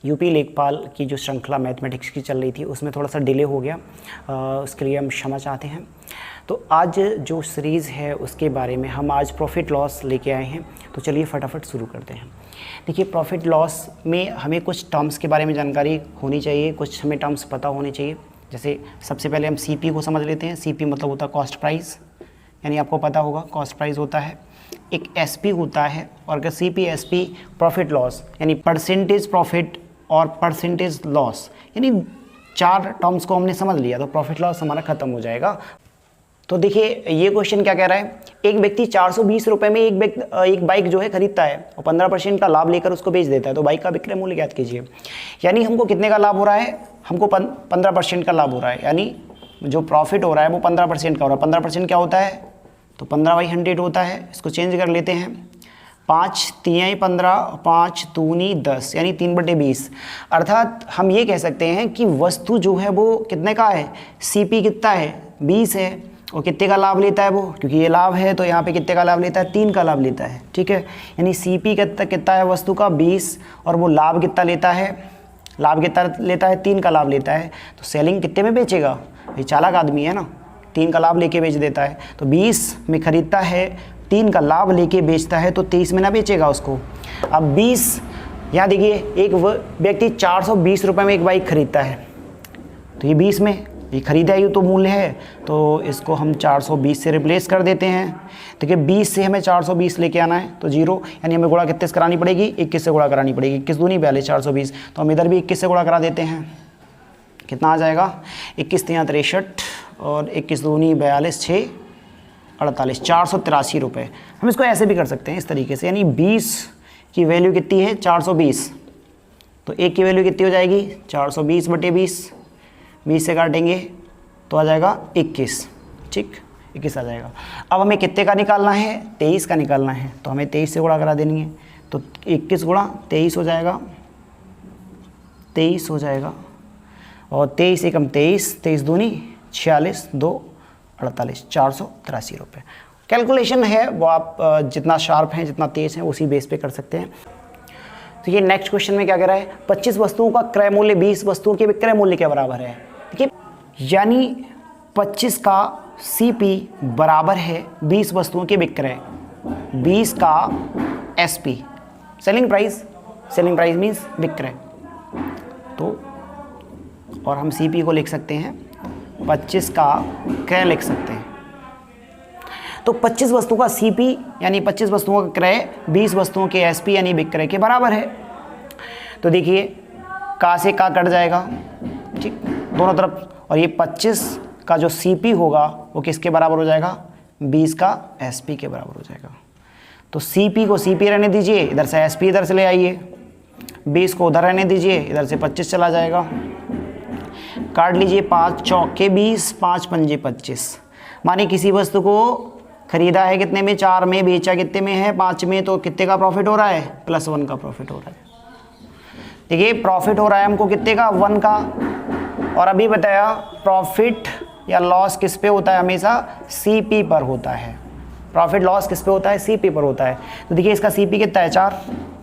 UP लेखपाल की जो श्रृंखला मैथमेटिक्स की चल रही थी उसमें थोड़ा सा डिले हो गया, उसके लिए हम क्षमा चाहते हैं। तो आज जो सीरीज़ है उसके बारे में हम आज प्रॉफिट लॉस लेके आए हैं, तो चलिए फटाफट शुरू करते हैं। देखिए, प्रॉफिट लॉस में हमें कुछ टर्म्स के बारे में जानकारी होनी चाहिए, कुछ हमें टर्म्स पता होने चाहिए। जैसे सबसे पहले हम सीपी को समझ लेते हैं। सीपी मतलब होता है कॉस्ट प्राइस, यानी आपको पता होगा कॉस्ट प्राइस होता है। एक एसपी होता है, और अगर सीपी एसपी प्रॉफिट लॉस यानी परसेंटेज प्रॉफिट और परसेंटेज लॉस, यानी 4 टर्म्स को हमने समझ लिया तो प्रॉफिट लॉस हमारा ख़त्म हो जाएगा। तो देखिए, ये क्वेश्चन क्या कह रहा है, एक व्यक्ति 420 रुपये में एक बाइक जो है खरीदता है और 15% का लाभ लेकर उसको बेच देता है, तो बाइक का विक्रय मूल्य ज्ञात कीजिए। यानी हमको कितने का लाभ हो रहा है, हमको 15% का लाभ हो रहा है, यानी जो प्रॉफिट हो रहा है वो 15% का हो रहा है। 15% क्या होता है, तो 15/100 होता है। इसको चेंज कर लेते हैं, 5 3 15, 5 दूनी 10, यानी 3/20। अर्थात हम ये कह सकते हैं कि वस्तु जो है वो कितने का है, सीपी कितना है, 20 है। और कितने का लाभ लेता है वो, क्योंकि ये लाभ है तो यहाँ पे कितने का लाभ लेता है, 3 का लाभ लेता है। ठीक है, यानी सीपी कितना है वस्तु का, 20, और वो लाभ कितना लेता है, लाभ कितना लेता है, 3 का लाभ लेता है। तो सेलिंग कितने में बेचेगा, ये चालाक आदमी है ना, 3 का लाभ लेके बेच देता है। तो 20 में खरीदता है, 3 का लाभ लेके बेचता है, तो 23 में ना बेचेगा उसको। अब 20, यहाँ देखिए, एक व्यक्ति 420 रुपये में एक बाइक खरीदता है, तो ये 20 में ये खरीदा ही तो मूल्य है, तो इसको हम 420 से रिप्लेस कर देते हैं। देखिए, 20 से हमें 420 लेके आना है, तो 0, यानी हमें गुणा कितने से करानी पड़ेगी, 21 से गुणा करानी पड़ेगी। 21 दूनी 42, 420, तो हम इधर भी 21 से गुणा करा देते हैं। कितना आ जाएगा, 21 3 63, और 21 दूनी 42, 6 48, 483 रुपये। हम इसको ऐसे भी कर सकते हैं इस तरीके से, यानी 20 की वैल्यू कितनी है, 420, तो 1 की वैल्यू कितनी हो जाएगी, 420/20, 20 से काटेंगे तो आ जाएगा 21। ठीक, 21 आ जाएगा। अब हमें कितने का निकालना है, 23 का निकालना है, तो हमें 23 से गुणा करा देनी है, तो 21 गुणा 23 हो जाएगा, 23 हो जाएगा, और 23 एकम 23, 23 दूनी 46, 2 48, 483 रुपये। कैलकुलेशन है वो आप जितना शार्प हैं, जितना तेज़ हैं, उसी बेस पे कर सकते हैं। तो ये नेक्स्ट क्वेश्चन में क्या कह रहा है, 25 वस्तुओं का क्रय मूल्य 20 वस्तुओं के विक्रय मूल्य के बराबर है। देखिए, यानी 25 का सीपी बराबर है 20 वस्तुओं के विक्रय, 20 का SP selling price, selling price means विक्रय। तो और हम सीपी को लिख सकते हैं 25 का क्रय लिख सकते हैं। तो 25 वस्तुओं का सीपी यानी 25 वस्तुओं का क्रय 20 वस्तुओं के एसपी यानी विक्रय के बराबर है। तो देखिए, का से का कट जाएगा, ठीक, दोनों तरफ, और ये 25 का जो सीपी होगा वो किसके बराबर हो जाएगा, 20 का एसपी के बराबर हो जाएगा। तो सीपी को सीपी रहने दीजिए, इधर से एसपी इधर से ले आइए, 20 को उधर रहने दीजिए, इधर से 25 चला जाएगा। काट लीजिए, 5 चौके 20, 5 पंजे 25। माने किसी वस्तु को खरीदा है कितने में, 4 में, बेचा कितने में है, 5 में, तो कितने का प्रॉफिट हो रहा है, +1 का प्रॉफिट हो रहा है। देखिए, प्रॉफिट हो रहा है हमको कितने का, 1 का। और अभी बताया प्रॉफिट या लॉस किस पे होता है, हमेशा सीपी पर होता है। प्रॉफिट लॉस किस पे होता है, सीपी पर होता है। तो देखिए, इसका सीपी कितना है, 4,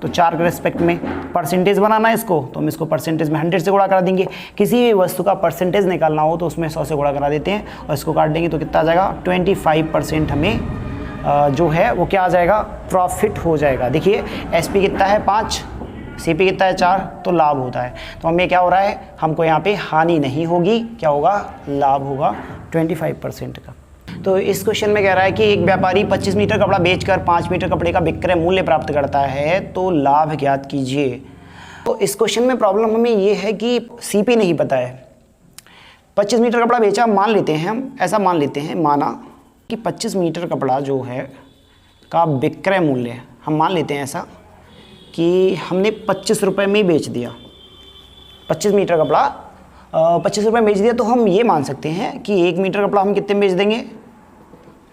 तो 4 के रिस्पेक्ट में परसेंटेज बनाना है इसको, तो हम इसको परसेंटेज में 100 से गुणा करा देंगे। किसी भी वस्तु का परसेंटेज निकालना हो तो उसमें 100 से गुणा करा देते हैं, और इसको काट देंगे तो कितना आ जाएगा, 25% हमें जो है वो क्या आ जाएगा, प्रॉफिट हो जाएगा। देखिए, एसपी कितना है, 5, सीपी कितना है, 4, तो लाभ होता है। तो हमें क्या हो रहा है, हमको यहाँ पे हानि नहीं होगी, क्या होगा, लाभ होगा 25% का। तो इस क्वेश्चन में कह रहा है कि एक व्यापारी 25 मीटर कपड़ा बेचकर 5 मीटर कपड़े का विक्रय मूल्य प्राप्त करता है, तो लाभ ज्ञात कीजिए। तो इस क्वेश्चन में प्रॉब्लम हमें ये है कि सीपी नहीं पता है। 25 मीटर कपड़ा बेचा, मान लेते हैं हम, ऐसा मान लेते हैं, माना कि 25 मीटर कपड़ा जो है का विक्रय मूल्य, हम मान लेते हैं ऐसा कि हमने 25 रुपये में बेच दिया, 25 मीटर कपड़ा 25 रुपये में बेच दिया, तो हम ये मान सकते हैं कि 1 मीटर कपड़ा हम कितने में बेच देंगे,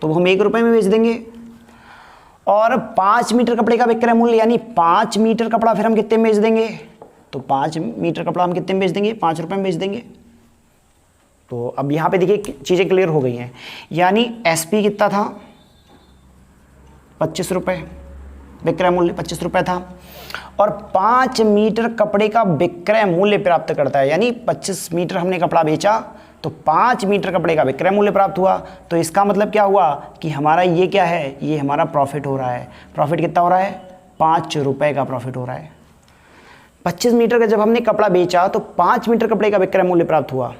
तो हम 1 रुपये में बेच देंगे। और 5 मीटर कपड़े का विक्रय मूल्य यानी 5 मीटर कपड़ा फिर हम कितने में बेच देंगे, तो 5 मीटर कपड़ा हम कितने में बेच देंगे, 5 रुपये में बेच देंगे। तो अब यहाँ पे देखिए चीज़ें क्लियर हो गई हैं, यानी एसपी कितना था, 25 रुपये, विक्रय मूल्य 25 रुपये था, और 5 मीटर कपड़े का विक्रय मूल्य प्राप्त करता है, यानी 25 मीटर हमने कपड़ा बेचा तो 5 मीटर कपड़े का विक्रय मूल्य प्राप्त हुआ। तो इसका मतलब क्या हुआ कि हमारा ये क्या है, ये हमारा प्रॉफिट हो रहा है। प्रॉफिट कितना हो रहा है, 5 रुपये का प्रॉफिट हो रहा है। 25 मीटर का जब हमने कपड़ा बेचा तो 5 मीटर कपड़े का विक्रय मूल्य प्राप्त हुआ,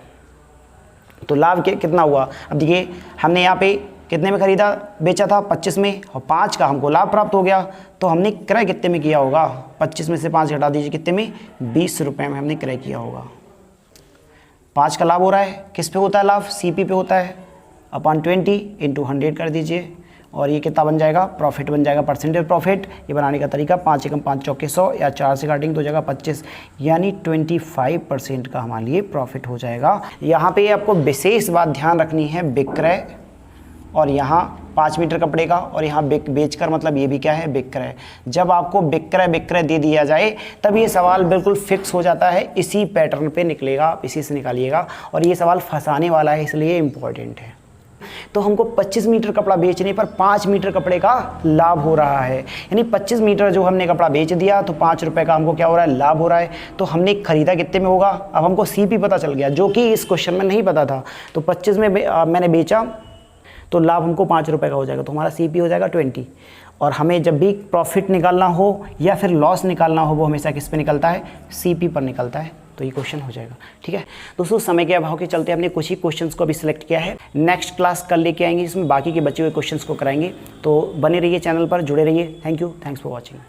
तो लाभ कितना हुआ। अब देखिए हमने यहाँ पे कितने में खरीदा, बेचा था 25 में, और 5 का हमको लाभ प्राप्त हो गया, तो हमने क्रय कितने में किया होगा, 25 में से 5 घटा दीजिए, कितने में, 20 रुपये में हमने क्रय किया होगा। 5 का लाभ हो रहा है, किस पे होता है लाभ, सीपी पे होता है, अपॉन 20 इंटू 100 कर दीजिए, और ये कितना बन जाएगा, प्रॉफिट बन जाएगा, परसेंटेज प्रॉफिट। ये बनाने का तरीका 5 एकम 5 चौके 100, या 4 से काटेंगे तो जगह 25, यानी 25% का हमारे लिए प्रॉफिट हो जाएगा। यहाँ पे आपको विशेष बात ध्यान रखनी है, विक्रय, और यहाँ 5 मीटर कपड़े का, और यहाँ बेचकर, मतलब ये भी क्या है, विक्रय। जब आपको विक्रय दे दिया जाए तब ये सवाल बिल्कुल फिक्स हो जाता है, इसी पैटर्न पे निकलेगा, आप इसी से निकालिएगा, और ये सवाल फंसाने वाला है, इसलिए इम्पोर्टेंट है। तो हमको 25 मीटर कपड़ा बेचने पर 5 मीटर कपड़े का लाभ हो रहा है, यानी 25 मीटर जो हमने कपड़ा बेच दिया तो 5 रुपये का हमको क्या हो रहा है, लाभ हो रहा है। तो हमने खरीदा कितने में होगा, अब हमको सीपी पता चल गया, जो कि इस क्वेश्चन में नहीं पता था। तो 25 में मैंने बेचा तो लाभ हमको 5 रुपये का हो जाएगा, तो हमारा सीपी हो जाएगा 20। और हमें जब भी प्रॉफिट निकालना हो या फिर लॉस निकालना हो, वो हमेशा किस पे निकलता है, सीपी पर निकलता है। तो ये क्वेश्चन हो जाएगा। ठीक है दोस्तों, समय के अभाव के चलते हमने कुछ ही क्वेश्चंस को अभी सिलेक्ट किया है, नेक्स्ट क्लास कल लेके आएंगे जिसमें बाकी के बचे हुए क्वेश्चंस को कराएंगे। तो बने रहिए, चैनल पर जुड़े रहिए। Thank you, thanks for watching.